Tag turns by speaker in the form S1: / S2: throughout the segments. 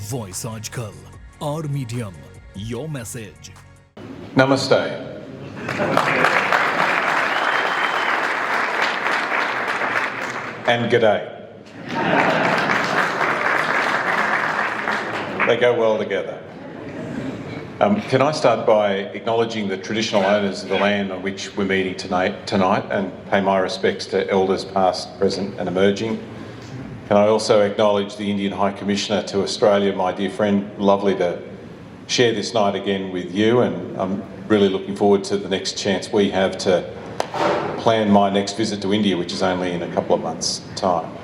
S1: Voice aajKal, our medium, your message.
S2: Namaste. And g'day. They go well together. Can I start by acknowledging the traditional owners of the land on which we're meeting tonight and pay my respects to elders past, present and emerging. Can I also acknowledge the Indian High Commissioner to Australia, my dear friend. Lovely to share this night again with you, and I'm really looking forward to the next chance we have to plan my next visit to India, which is only in a couple of months' time.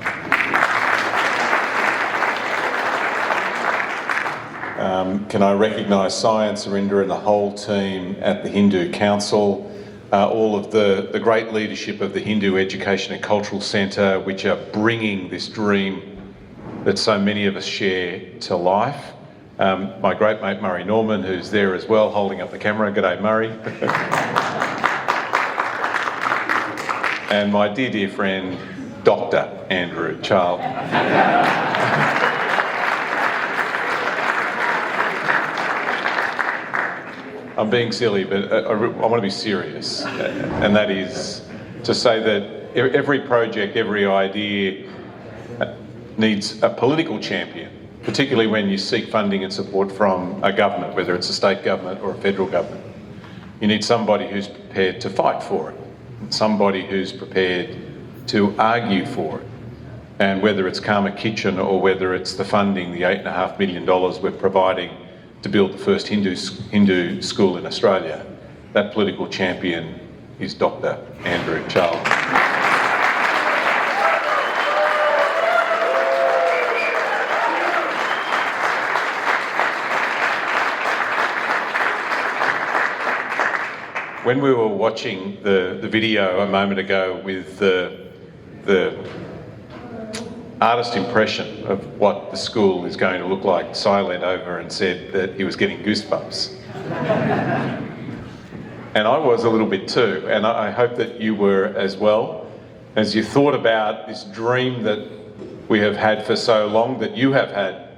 S2: Can I recognise Sai, Surinder and the whole team at the Hindu Council, all of the great leadership of the Hindu Education and Cultural Centre, which are bringing this dream that so many of us share to life. My great mate Murray Norman, who's there as well, holding up the camera. G'day Murray. And my dear, dear friend, Dr. Andrew Child. I'm being silly, but I want to be serious, and that is to say that every project, every idea needs a political champion, particularly when you seek funding and support from a government, whether it's a state government or a federal government. You need somebody who's prepared to fight for it, somebody who's prepared to argue for it. And whether it's Karma Kitchen or whether it's the funding, the $8.5 million we're providing to build the first Hindu school in Australia, that political champion is Dr. Andrew Child. When we were watching the video a moment ago with the artist impression of what the school is going to look like, Sai leant over and said that he was getting goosebumps. And I was a little bit too, and I hope that you were as well, as you thought about this dream that we have had for so long, that you have had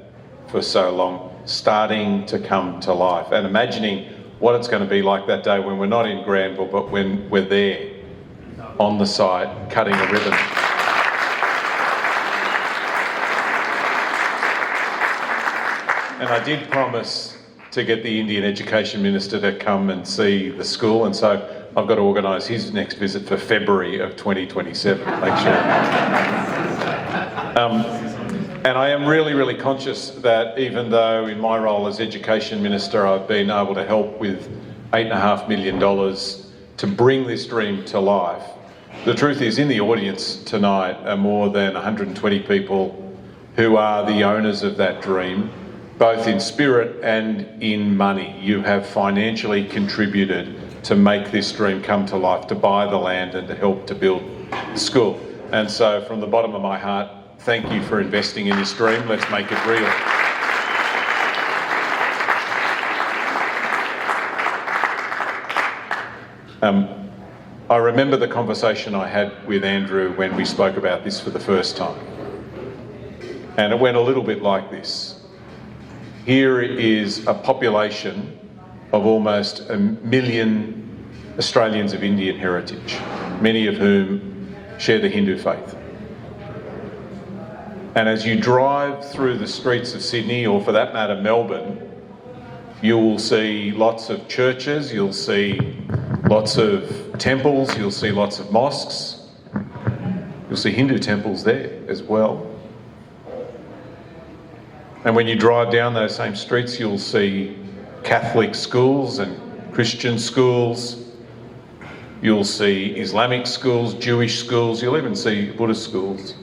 S2: for so long, starting to come to life, and imagining what it's going to be like that day when we're not in Granville, but when we're there on the site, cutting a ribbon. And I did promise to get the Indian Education Minister to come and see the school, and so I've got to organise his next visit for February of 2027, make sure. And I am really, really conscious that even though in my role as Education Minister I've been able to help with $8.5 million to bring this dream to life, the truth is in the audience tonight are more than 120 people who are the owners of that dream, both in spirit and in money. You have financially contributed to make this dream come to life, to buy the land and to help to build the school. And so from the bottom of my heart, thank you for investing in this dream. Let's make it real. I remember the conversation I had with Andrew when we spoke about this for the first time. And it went a little bit like this. Here is a population of almost 1 million Australians of Indian heritage, many of whom share the Hindu faith. And as you drive through the streets of Sydney, or for that matter Melbourne, you will see lots of churches, you'll see lots of temples, you'll see lots of mosques, you'll see Hindu temples there as well. And when you drive down those same streets, you'll see Catholic schools and Christian schools. You'll see Islamic schools, Jewish schools. You'll even see Buddhist schools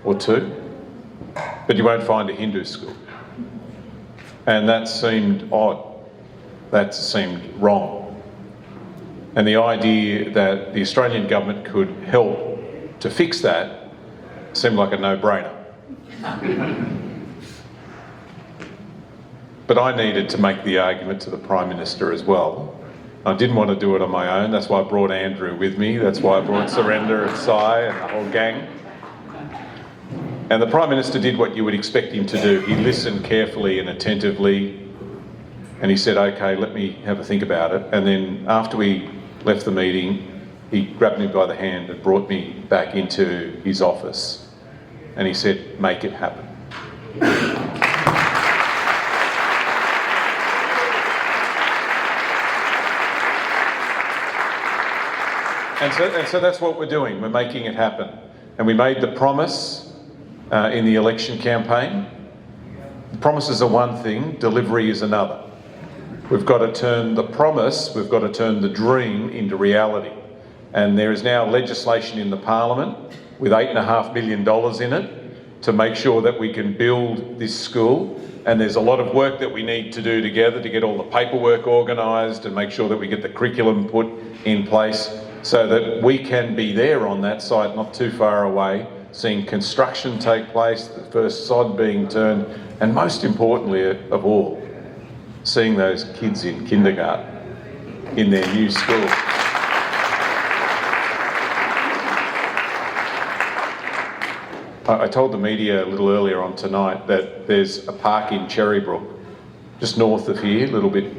S2: or two. But you won't find a Hindu school. And that seemed odd. That seemed wrong. And the idea that the Australian government could help to fix that seemed like a no-brainer. But I needed to make the argument to the Prime Minister as well. I didn't want to do it on my own. That's why I brought Andrew with me. That's why I brought Surinder and Sai and the whole gang. And the Prime Minister did what you would expect him to do. He listened carefully and attentively, and he said, okay, let me have a think about it. And then after we left the meeting, he grabbed me by the hand and brought me back into his office. And he said, make it happen. And so that's what we're doing. We're making it happen. And we made the promise in the election campaign. Promises are one thing, delivery is another. We've got to turn the promise, we've got to turn the dream into reality. And there is now legislation in the Parliament with $8.5 million in it to make sure that we can build this school. And there's a lot of work that we need to do together to get all the paperwork organised and make sure that we get the curriculum put in place so that we can be there on that site, not too far away, seeing construction take place, the first sod being turned, and most importantly of all, seeing those kids in kindergarten in their new school. I told the media a little earlier on tonight that there's a park in Cherrybrook, just north of here, a little bit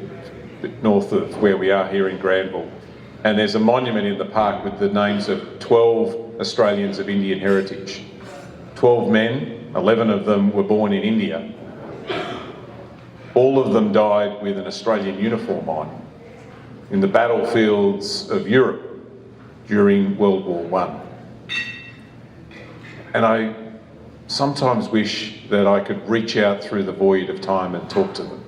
S2: north of where we are here in Granville, and there's a monument in the park with the names of 12 Australians of Indian heritage. 12 men, 11 of them were born in India. All of them died with an Australian uniform on in the battlefields of Europe during World War I. And I sometimes wish that I could reach out through the void of time and talk to them,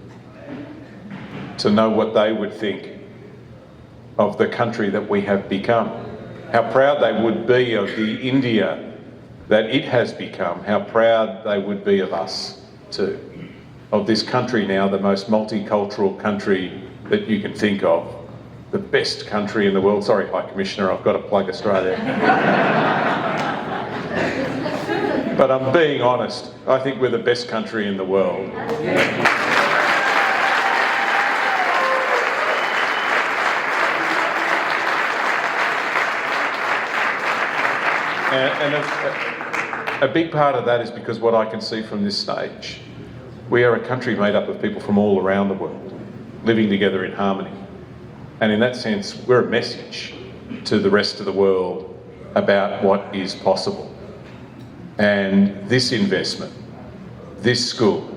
S2: to know what they would think of the country that we have become, how proud they would be of the India that it has become, how proud they would be of us too, of this country now, the most multicultural country that you can think of, the best country in the world. Sorry, High Commissioner, I've got to plug Australia. But I'm being honest, I think we're the best country in the world. And a big part of that is because what I can see from this stage, we are a country made up of people from all around the world, living together in harmony. And in that sense, we're a message to the rest of the world about what is possible. And this investment, this school,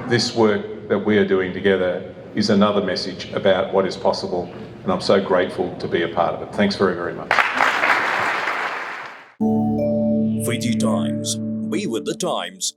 S2: this work that we are doing together is another message about what is possible. And I'm so grateful to be a part of it. Thanks very, very much.
S1: VG Times. Be with the times.